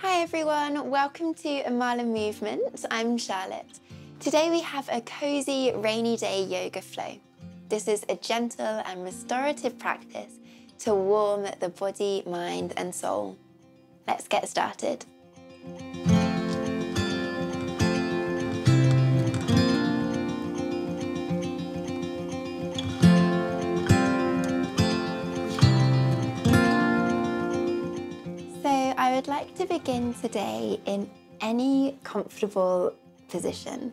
Hi everyone, welcome to Amala Movement. I'm Charlotte. Today we have a cozy rainy day yoga flow. This is a gentle and restorative practice to warm the body, mind and soul. Let's get started. I would like to begin today in any comfortable position.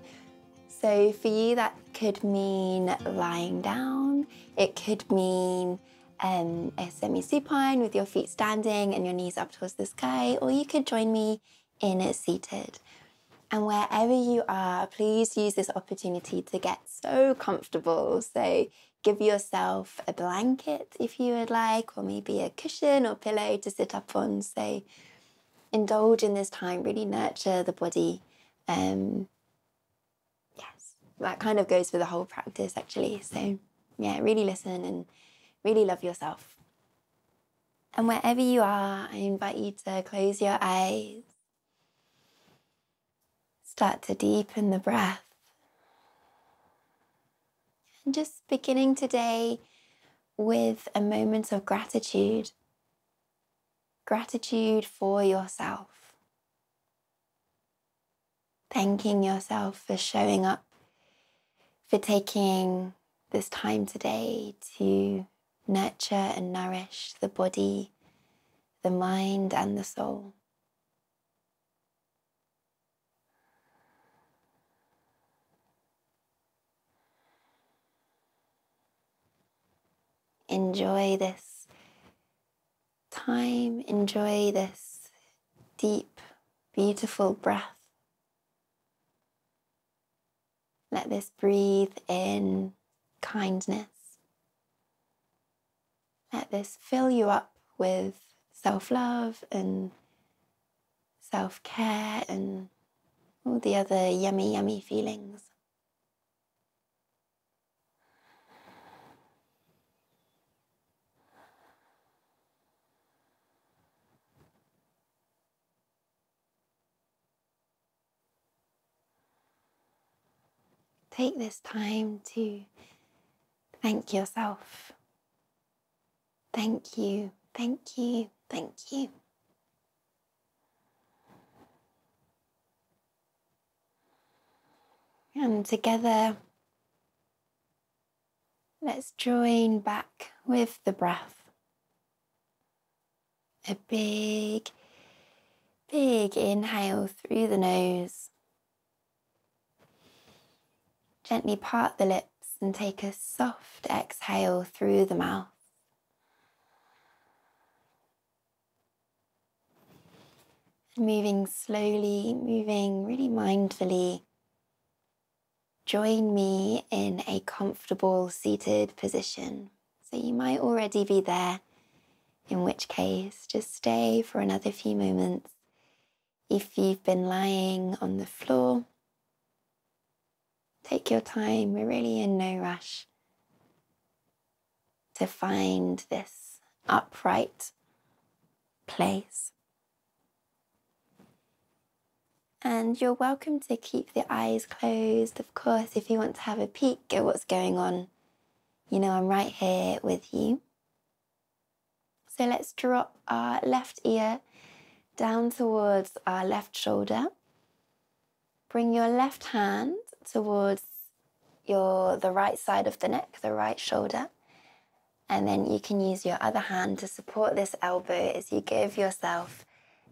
So for you that could mean lying down, it could mean a semi-supine with your feet standing and your knees up towards the sky, or you could join me in a seated. And wherever you are, please use this opportunity to get so comfortable. So give yourself a blanket if you would like, or maybe a cushion or pillow to sit up on. So indulge in this time, really nurture the body. Yes, that kind of goes for the whole practice actually. So yeah, really listen and really love yourself. And wherever you are, I invite you to close your eyes. Start to deepen the breath. And just beginning today with a moment of gratitude. Gratitude for yourself. Thanking yourself for showing up, for taking this time today to nurture and nourish the body, the mind and the soul. Enjoy this time, enjoy this deep, beautiful breath. Let this breathe in kindness. Let this fill you up with self-love and self-care and all the other yummy, yummy feelings. Take this time to thank yourself. Thank you, thank you, thank you. And together, let's join back with the breath. A big, big inhale through the nose. Gently part the lips and take a soft exhale through the mouth. Moving slowly, moving really mindfully. Join me in a comfortable seated position. So you might already be there, in which case just stay for another few moments. If you've been lying on the floor, take your time, we're really in no rush to find this upright place. And you're welcome to keep the eyes closed, of course, if you want to have a peek at what's going on. You know I'm right here with you. So let's drop our left ear down towards our left shoulder. Bring your left hand towards the right side of the neck, the right shoulder. And then you can use your other hand to support this elbow as you give yourself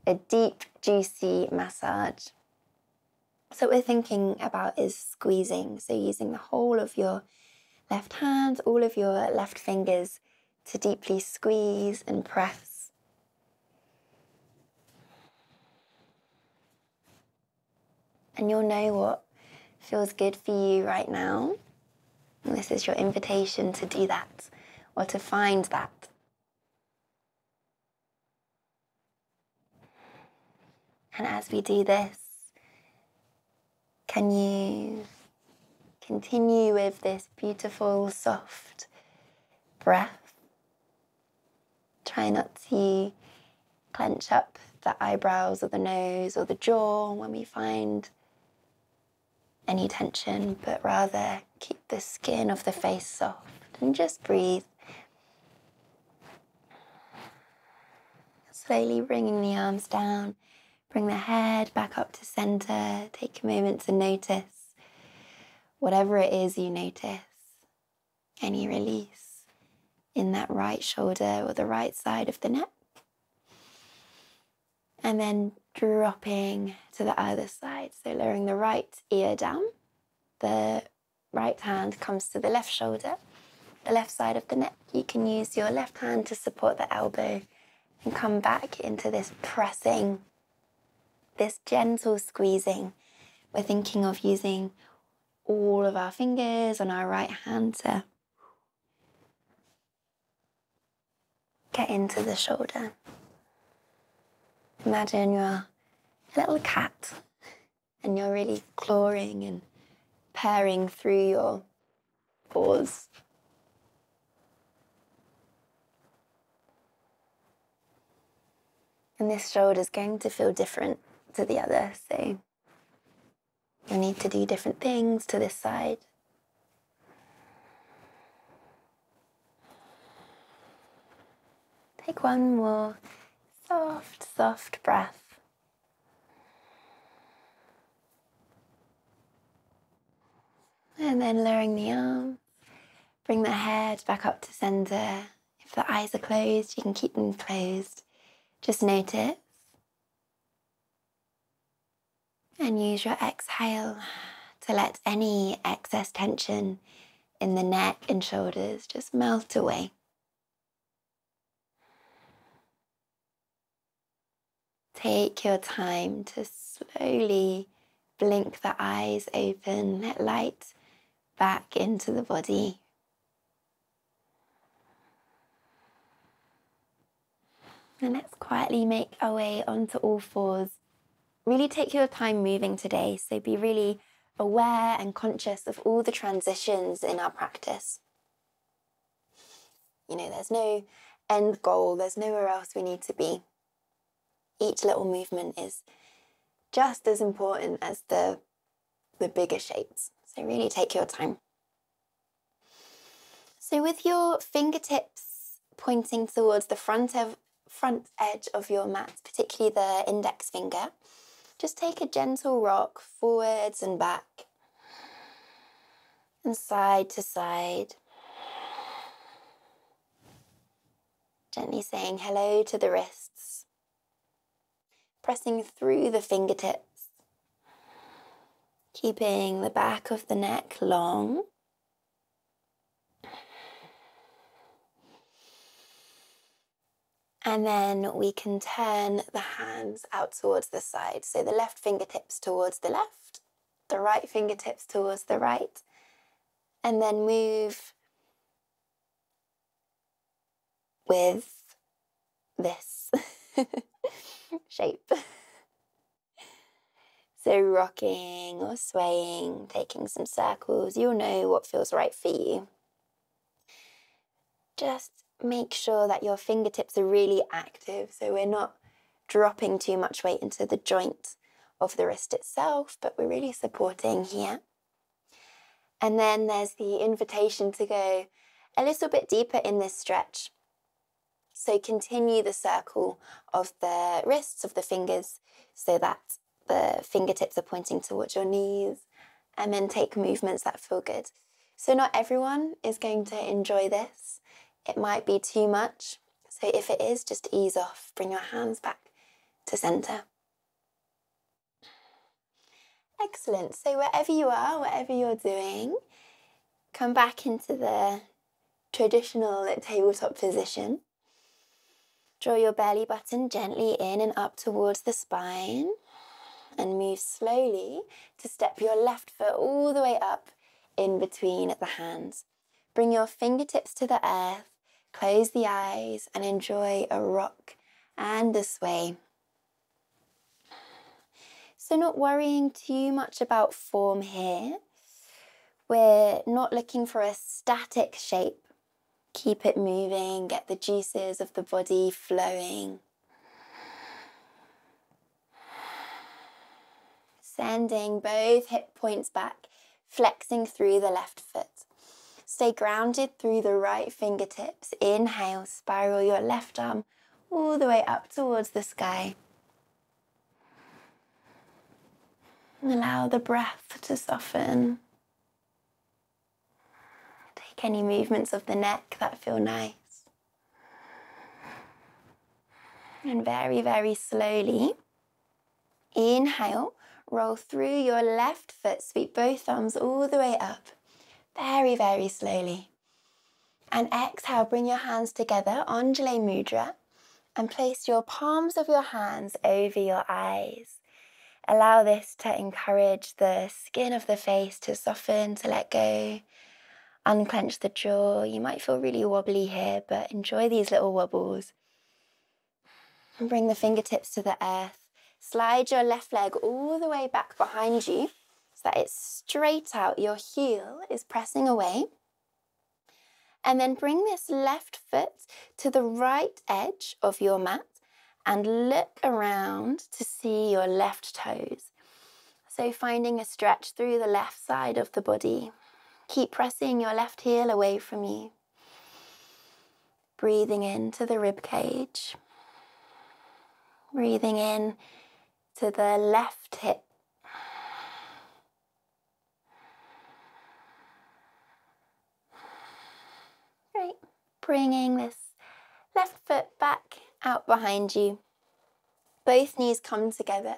a deep, juicy massage. So what we're thinking about is squeezing. So using the whole of your left hand, all of your left fingers to deeply squeeze and press. And you'll know what feels good for you right now. And this is your invitation to do that, or to find that. And as we do this, can you continue with this beautiful, soft breath? Try not to clench up the eyebrows or the nose or the jaw when we find any tension, but rather keep the skin of the face soft and just breathe. Slowly bringing the arms down, bring the head back up to center. Take a moment to notice whatever it is you notice, any release in that right shoulder or the right side of the neck. And then dropping to the other side. So lowering the right ear down. The right hand comes to the left shoulder, the left side of the neck. You can use your left hand to support the elbow and come back into this pressing, this gentle squeezing. We're thinking of using all of our fingers on our right hand to get into the shoulder. Imagine you're a little cat and you're really clawing and pairing through your paws. And this shoulder is going to feel different to the other, so you'll need to do different things to this side. Take one more soft, soft breath. And then lowering the arms, bring the head back up to center. If the eyes are closed, you can keep them closed. Just notice. And use your exhale to let any excess tension in the neck and shoulders just melt away. Take your time to slowly blink the eyes open, let light back into the body. And let's quietly make our way onto all fours. Really take your time moving today, so be really aware and conscious of all the transitions in our practice. You know, there's no end goal, there's nowhere else we need to be. Each little movement is just as important as the bigger shapes. So really take your time. So with your fingertips pointing towards the front edge of your mat, particularly the index finger, just take a gentle rock forwards and back and side to side. Gently saying hello to the wrists. Pressing through the fingertips. Keeping the back of the neck long. And then we can turn the hands out towards the side. So the left fingertips towards the left, the right fingertips towards the right. And then move with this shape. So rocking or swaying, taking some circles. You'll know what feels right for you. Just make sure that your fingertips are really active, so we're not dropping too much weight into the joint of the wrist itself, but we're really supporting here. And then there's the invitation to go a little bit deeper in this stretch. So continue the circle of the wrists, of the fingers, so that the fingertips are pointing towards your knees, and then take movements that feel good. So not everyone is going to enjoy this. It might be too much. So if it is, just ease off. Bring your hands back to center. Excellent. So wherever you are, whatever you're doing, come back into the traditional tabletop position. Draw your belly button gently in and up towards the spine. And move slowly to step your left foot all the way up in between the hands. Bring your fingertips to the earth, close the eyes, and enjoy a rock and a sway. So not worrying too much about form here. We're not looking for a static shape. Keep it moving, get the juices of the body flowing. Sending both hip points back, flexing through the left foot. Stay grounded through the right fingertips. Inhale, spiral your left arm all the way up towards the sky. Allow the breath to soften. Take any movements of the neck that feel nice. And very, very slowly, inhale, roll through your left foot, sweep both arms all the way up. Very, very slowly. And exhale, bring your hands together, Anjali Mudra, and place your palms of your hands over your eyes. Allow this to encourage the skin of the face to soften, to let go. Unclench the jaw. You might feel really wobbly here, but enjoy these little wobbles. And bring the fingertips to the earth. Slide your left leg all the way back behind you so that it's straight out. Your heel is pressing away. And then bring this left foot to the right edge of your mat and look around to see your left toes. So finding a stretch through the left side of the body. Keep pressing your left heel away from you. Breathing into the rib cage. Breathing in to the left hip. Great. Bringing this left foot back out behind you. Both knees come together.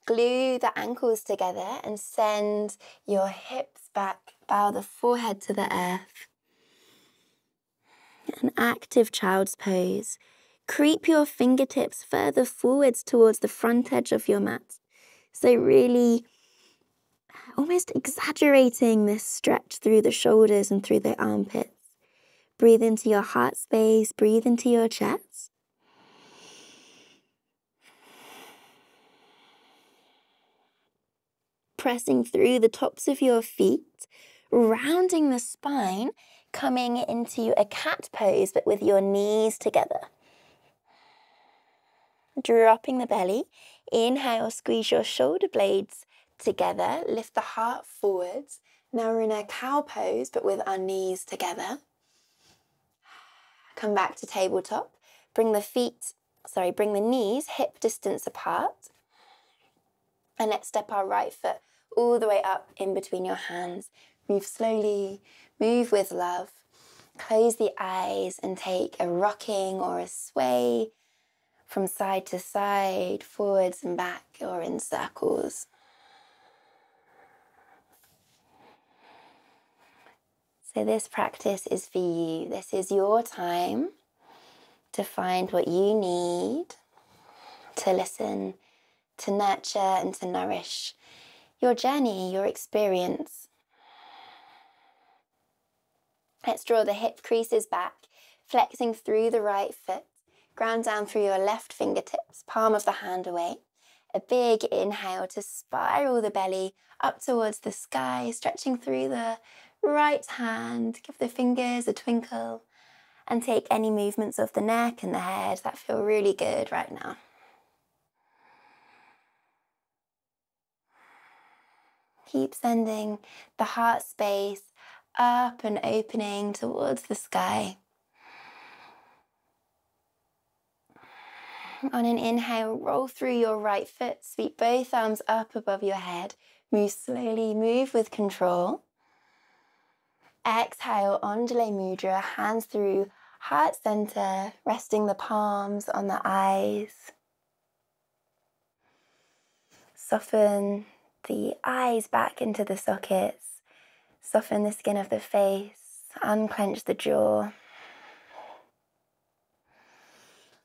Glue the ankles together and send your hips back. Bow the forehead to the earth. An active child's pose. Creep your fingertips further forwards towards the front edge of your mat. So really almost exaggerating this stretch through the shoulders and through the armpits. Breathe into your heart space, breathe into your chest. Pressing through the tops of your feet, rounding the spine, coming into a cat pose, but with your knees together. Dropping the belly. Inhale, squeeze your shoulder blades together, lift the heart forwards. Now we're in a cow pose, but with our knees together. Come back to tabletop. Bring the knees hip distance apart. And let's step our right foot all the way up in between your hands. Move slowly, move with love. Close the eyes and take a rocking or a sway from side to side, forwards and back, or in circles. So this practice is for you. This is your time to find what you need, to listen, to nurture and to nourish your journey, your experience. Let's draw the hip creases back, flexing through the right foot. Ground down through your left fingertips, palm of the hand away. A big inhale to spiral the belly up towards the sky, stretching through the right hand. Give the fingers a twinkle and take any movements of the neck and the head that feel really good right now. Keep sending the heart space up and opening towards the sky. On an inhale, roll through your right foot, sweep both arms up above your head. Move slowly, move with control. Exhale, Anjali Mudra, hands through heart center, resting the palms on the eyes. Soften the eyes back into the sockets. Soften the skin of the face, unclench the jaw.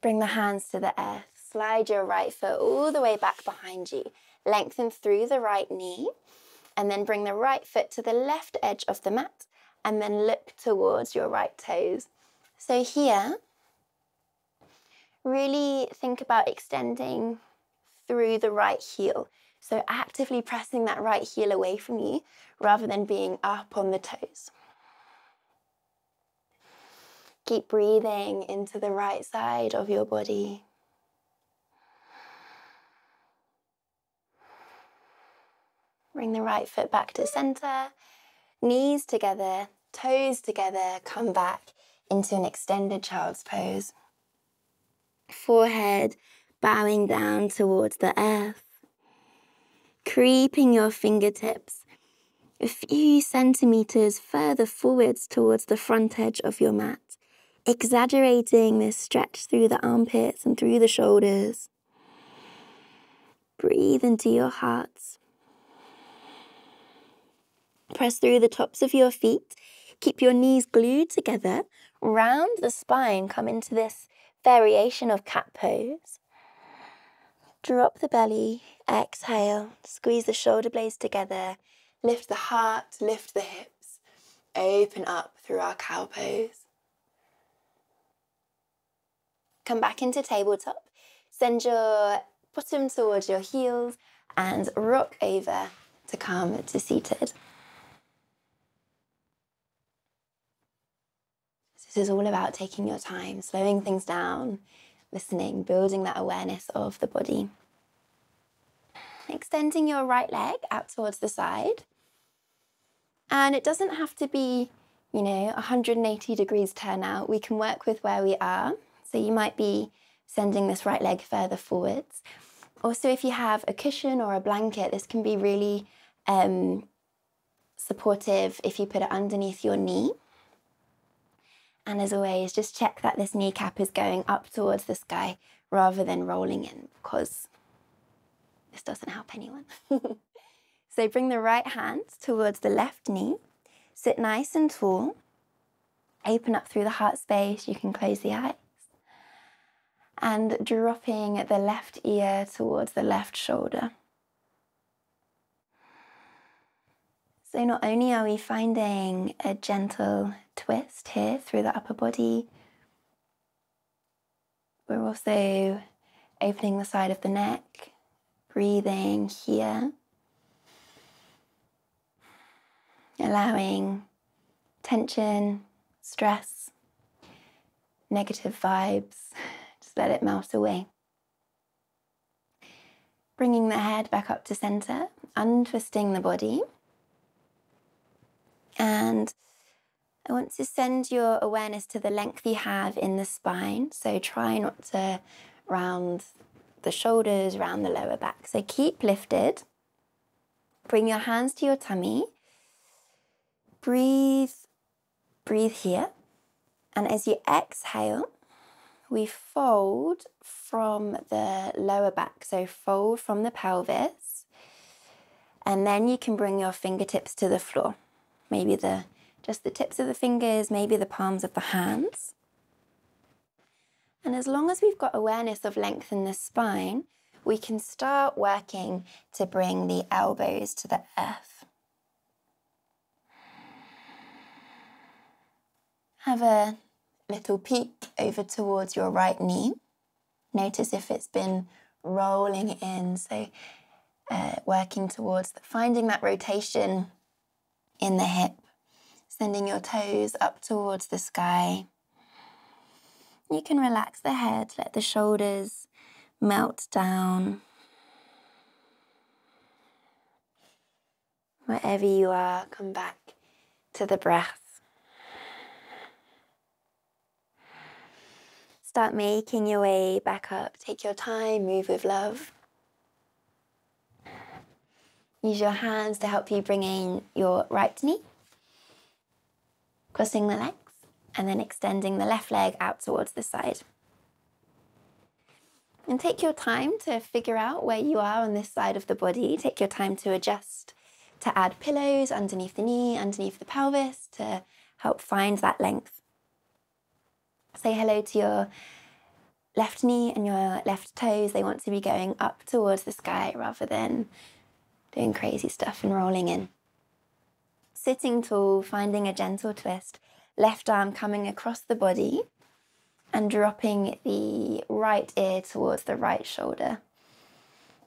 Bring the hands to the earth. Slide your right foot all the way back behind you. Lengthen through the right knee. And then bring the right foot to the left edge of the mat. And then look towards your right toes. So here, really think about extending through the right heel. So actively pressing that right heel away from you rather than being up on the toes. Keep breathing into the right side of your body. Bring the right foot back to center, knees together, toes together, come back into an extended child's pose. Forehead bowing down towards the earth. Creeping your fingertips a few centimeters further forwards towards the front edge of your mat, exaggerating this stretch through the armpits and through the shoulders. Breathe into your hearts. Press through the tops of your feet. Keep your knees glued together. Round the spine, come into this variation of cat pose. Drop the belly, exhale, squeeze the shoulder blades together. Lift the heart, lift the hips, open up through our cow pose. Come back into tabletop. Send your bottom towards your heels and rock over to come to seated. This is all about taking your time, slowing things down, listening, building that awareness of the body. Extending your right leg out towards the side. And it doesn't have to be, 180 degrees turn out. We can work with where we are. So you might be sending this right leg further forwards. Also, if you have a cushion or a blanket, this can be really supportive if you put it underneath your knee. And as always, just check that this kneecap is going up towards the sky rather than rolling in, because this doesn't help anyone. So bring the right hand towards the left knee. Sit nice and tall. Open up through the heart space. You can close the eyes. And dropping the left ear towards the left shoulder. So not only are we finding a gentle twist here through the upper body, we're also opening the side of the neck, breathing here. Allowing tension, stress, negative vibes, just let it melt away. Bringing the head back up to center, untwisting the body. And I want to send your awareness to the length you have in the spine. So try not to round the shoulders, round the lower back. So keep lifted. Bring your hands to your tummy. Breathe here. And as you exhale, we fold from the lower back. So fold from the pelvis. And then you can bring your fingertips to the floor. Maybe just the tips of the fingers, maybe the palms of the hands. And as long as we've got awareness of length in the spine, we can start working to bring the elbows to the earth. Have a little peek over towards your right knee. Notice if it's been rolling in, so working towards finding that rotation in the hip, sending your toes up towards the sky. You can relax the head, let the shoulders melt down. Wherever you are, come back to the breath. Start making your way back up. Take your time, move with love. Use your hands to help you bring in your right knee, crossing the legs, and then extending the left leg out towards the side. And take your time to figure out where you are on this side of the body. Take your time to adjust, to add pillows underneath the knee, underneath the pelvis, to help find that length. Say hello to your left knee and your left toes. They want to be going up towards the sky rather than doing crazy stuff and rolling in. Sitting tall, finding a gentle twist. Left arm coming across the body and dropping the right ear towards the right shoulder.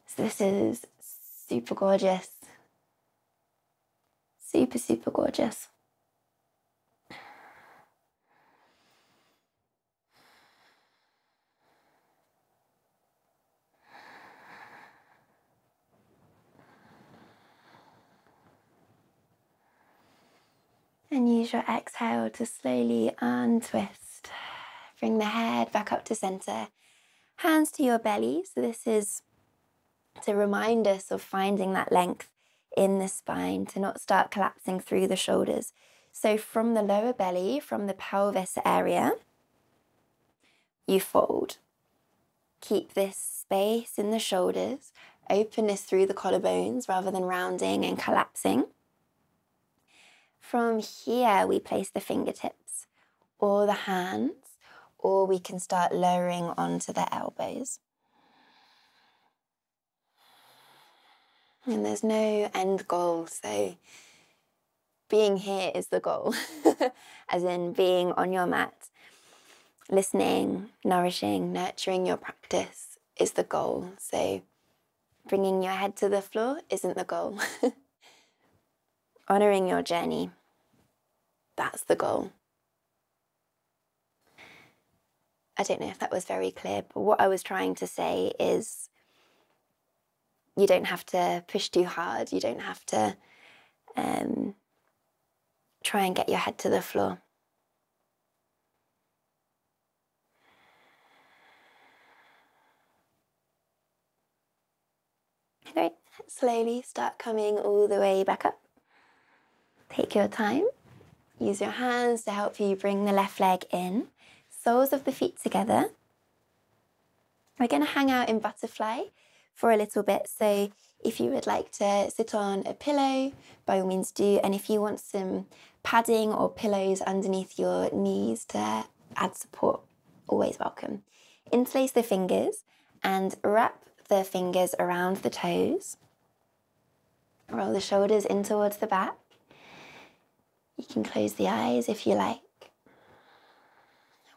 So this is super gorgeous. Super, super gorgeous. And use your exhale to slowly untwist. Bring the head back up to center. Hands to your belly. So this is to remind us of finding that length in the spine, to not start collapsing through the shoulders. So from the lower belly, from the pelvis area, you fold. Keep this space in the shoulders, openness through the collarbones rather than rounding and collapsing. From here, we place the fingertips or the hands, or we can start lowering onto the elbows. And there's no end goal, so being here is the goal, as in being on your mat, listening, nourishing, nurturing your practice is the goal. So bringing your head to the floor isn't the goal. Honoring your journey, that's the goal. I don't know if that was very clear, but what I was trying to say is you don't have to push too hard. You don't have to try and get your head to the floor. Great. Slowly start coming all the way back up. Take your time. Use your hands to help you bring the left leg in. Soles of the feet together. We're going to hang out in butterfly for a little bit. So if you would like to sit on a pillow, by all means do. And if you want some padding or pillows underneath your knees to add support, always welcome. Interlace the fingers and wrap the fingers around the toes. Roll the shoulders in towards the back. You can close the eyes if you like.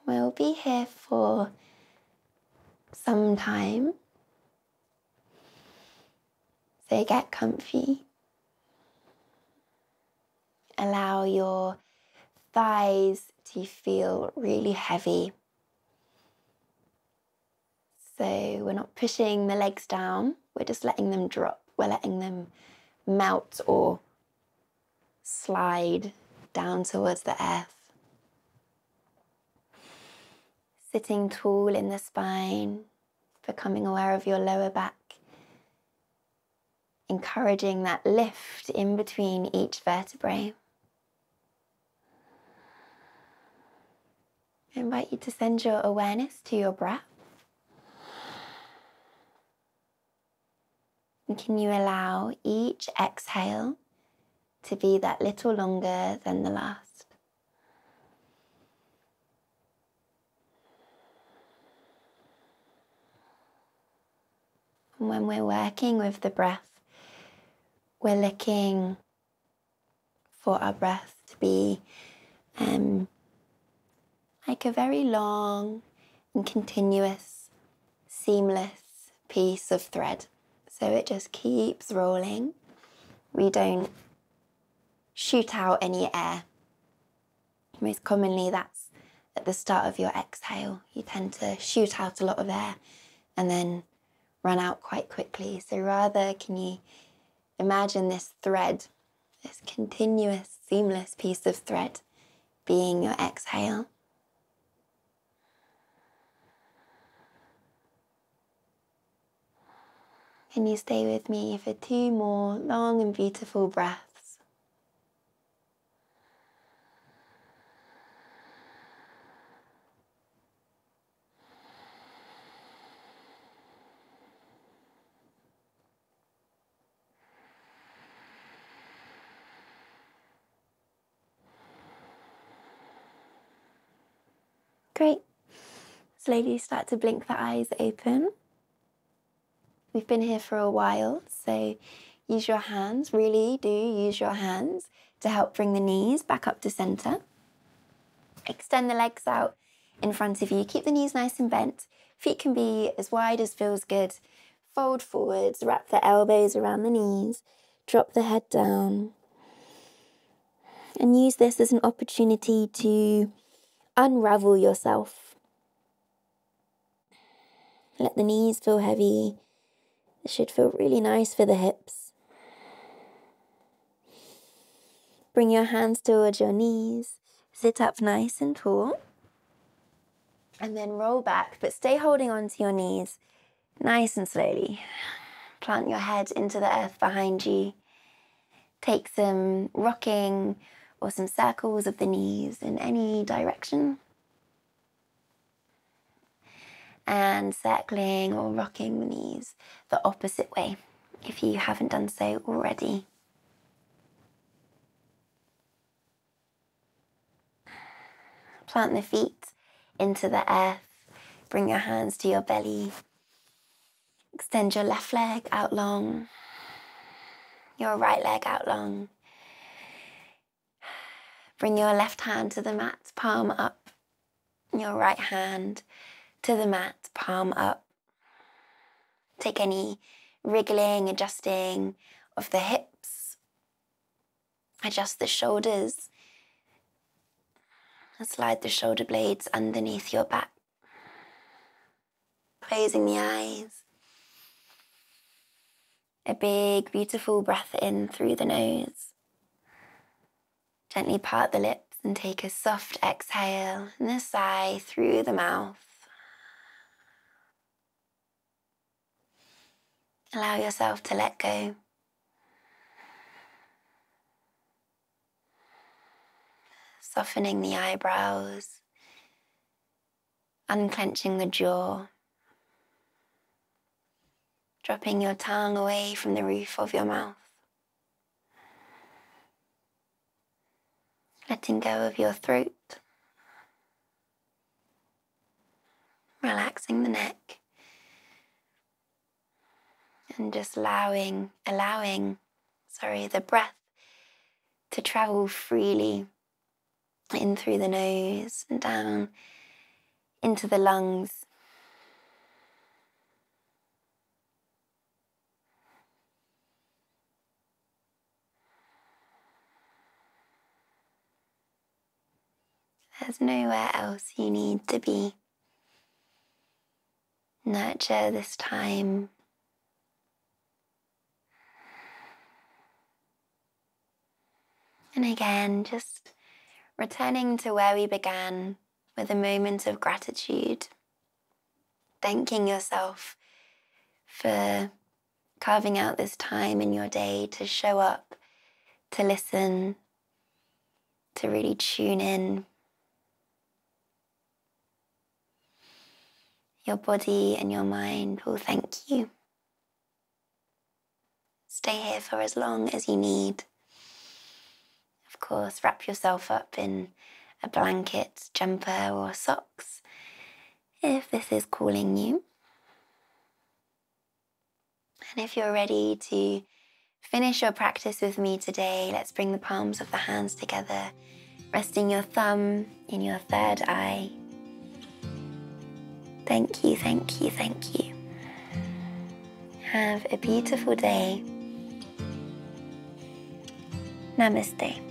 We'll be here for some time. So get comfy. Allow your thighs to feel really heavy. So we're not pushing the legs down, we're just letting them drop. We're letting them melt or slide down towards the earth. Sitting tall in the spine, becoming aware of your lower back. Encouraging that lift in between each vertebrae. I invite you to send your awareness to your breath. And can you allow each exhale to be that little longer than the last? And when we're working with the breath, we're looking for our breath to be like a very long and continuous, seamless piece of thread. So it just keeps rolling. We don't shoot out any air. Most commonly that's at the start of your exhale. You tend to shoot out a lot of air and then run out quite quickly. So rather, can you imagine this thread, this continuous, seamless piece of thread being your exhale? Can you stay with me for 2 more long and beautiful breaths? Great. Slowly start to blink the eyes open. We've been here for a while, so use your hands, really do use your hands to help bring the knees back up to center. Extend the legs out in front of you. Keep the knees nice and bent. Feet can be as wide as feels good. Fold forwards, wrap the elbows around the knees, drop the head down. And use this as an opportunity to unravel yourself. Let the knees feel heavy. It should feel really nice for the hips. Bring your hands towards your knees. Sit up nice and tall. And then roll back, but stay holding on to your knees nice and slowly. Plant your head into the earth behind you. Take some rocking or some circles of the knees in any direction. And circling or rocking the knees the opposite way if you haven't done so already. Plant the feet into the earth. Bring your hands to your belly. Extend your left leg out long. Your right leg out long. Bring your left hand to the mat, palm up. Your right hand to the mat, palm up. Take any wriggling, adjusting of the hips. Adjust the shoulders. And slide the shoulder blades underneath your back. Closing the eyes. A big, beautiful breath in through the nose. Gently part the lips and take a soft exhale and a sigh through the mouth. Allow yourself to let go. Softening the eyebrows, unclenching the jaw, dropping your tongue away from the roof of your mouth. Letting go of your throat, relaxing the neck, and just allowing the breath to travel freely in through the nose and down into the lungs. There's nowhere else you need to be. Nurture this time. And again, just returning to where we began with a moment of gratitude. Thanking yourself for carving out this time in your day to show up, to listen, to really tune in. Your body and your mind will thank you. Stay here for as long as you need. Of course, wrap yourself up in a blanket, jumper, or socks if this is calling you. And if you're ready to finish your practice with me today, let's bring the palms of the hands together, resting your thumb in your third eye. Thank you, thank you, thank you. Have a beautiful day. Namaste.